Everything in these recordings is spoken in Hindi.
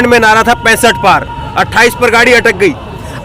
में नारा था 65 पार, 28 पर गाड़ी अटक गई।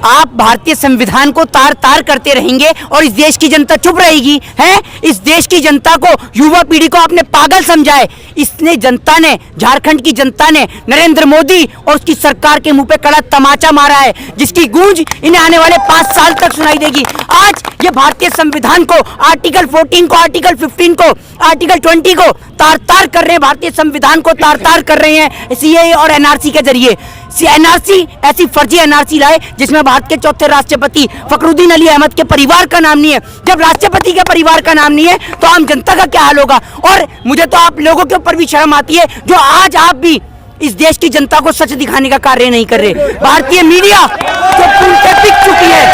आप भारतीय संविधान को तार तार करते रहेंगे और इस देश की जनता चुप रहेगी। हैं, इस देश की जनता को, युवा पीढ़ी को आपने पागल समझा है। इसने जनता ने, झारखंड की जनता ने नरेंद्र मोदी और उसकी सरकार के मुंह पे कड़ा तमाचा मारा है, जिसकी गूंज इन्हें आने वाले 5 साल तक सुनाई देगी। आज ये भारतीय संविधान को, आर्टिकल 14 को, आर्टिकल 15 को, आर्टिकल 20 को तार तार कर रहे हैं, भारतीय संविधान को तार तार कर रहे हैं सीएए और एनआरसी के जरिए। एनआरसी, ऐसी फर्जी एनआरसी लाए जिसमें भारत के चौथे राष्ट्रपति फखरुद्दीन अली अहमद के परिवार का नाम नहीं है। जब राष्ट्रपति के परिवार का नाम नहीं है तो आम जनता का क्या हाल होगा। और मुझे तो आप लोगों के ऊपर भी शर्म आती है जो आज आप भी इस देश की जनता को सच दिखाने का कार्य नहीं कर रहे। भारतीय मीडिया जो पूरी तरह बिक चुकी है,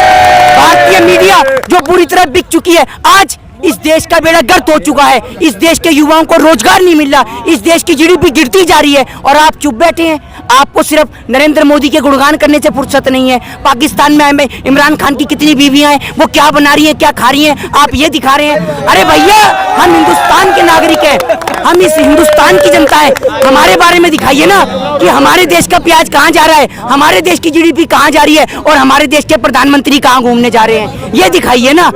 भारतीय मीडिया जो पूरी तरह बिक चुकी है, आज इस देश का बेड़ा गर्क हो चुका है। इस देश के युवाओं को रोजगार नहीं मिल रहा, इस देश की जीडीपी गिरती जा रही है और आप चुप बैठे हैं। आपको सिर्फ नरेंद्र मोदी के गुणगान करने से फुर्सत नहीं है। पाकिस्तान में इमरान खान की कितनी बीवियां हैं, वो क्या बना रही हैं, क्या खा रही हैं, आप ये दिखा रहे हैं। अरे भैया, हम हिंदुस्तान के नागरिक हैं, हम इस हिंदुस्तान की जनता है। हमारे बारे में दिखाइए ना कि हमारे देश का प्याज कहाँ जा रहा है, हमारे देश की जीडीपी कहाँ जा रही है और हमारे देश के प्रधानमंत्री कहाँ घूमने जा रहे हैं, ये दिखाइए ना।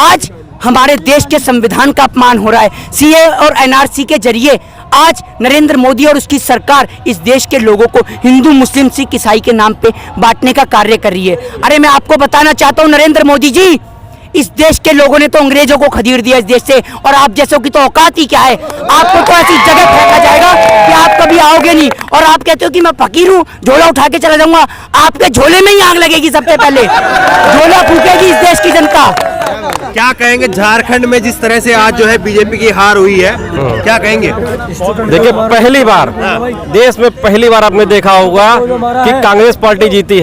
आज हमारे देश के संविधान का अपमान हो रहा है। सीए और एनआरसी के जरिए आज नरेंद्र मोदी और उसकी सरकार इस देश के लोगों को हिंदू, मुस्लिम, सिख, ईसाई के नाम पे बांटने का कार्य कर रही है। अरे मैं आपको बताना चाहता हूं नरेंद्र मोदी जी, इस देश के लोगों ने तो अंग्रेजों को खदेड़ दिया इस देश से, और आप जैसों की तो औकात ही क्या है। आपको तो ऐसी जगह फेंका जाएगा कि आप कभी आओगे नहीं। और आप कहते हो कि मैं फकीर हूँ, झोला उठा के चला जाऊंगा, आपके झोले में ही आग लगेगी। सबसे पहले झोला फूकेगी इस देश की जनता। क्या कहेंगे झारखंड में जिस तरह से आज जो है बीजेपी की हार हुई है, क्या कहेंगे? देखिए, पहली बार देश में पहली बार आपने देखा होगा कि कांग्रेस पार्टी जीती है।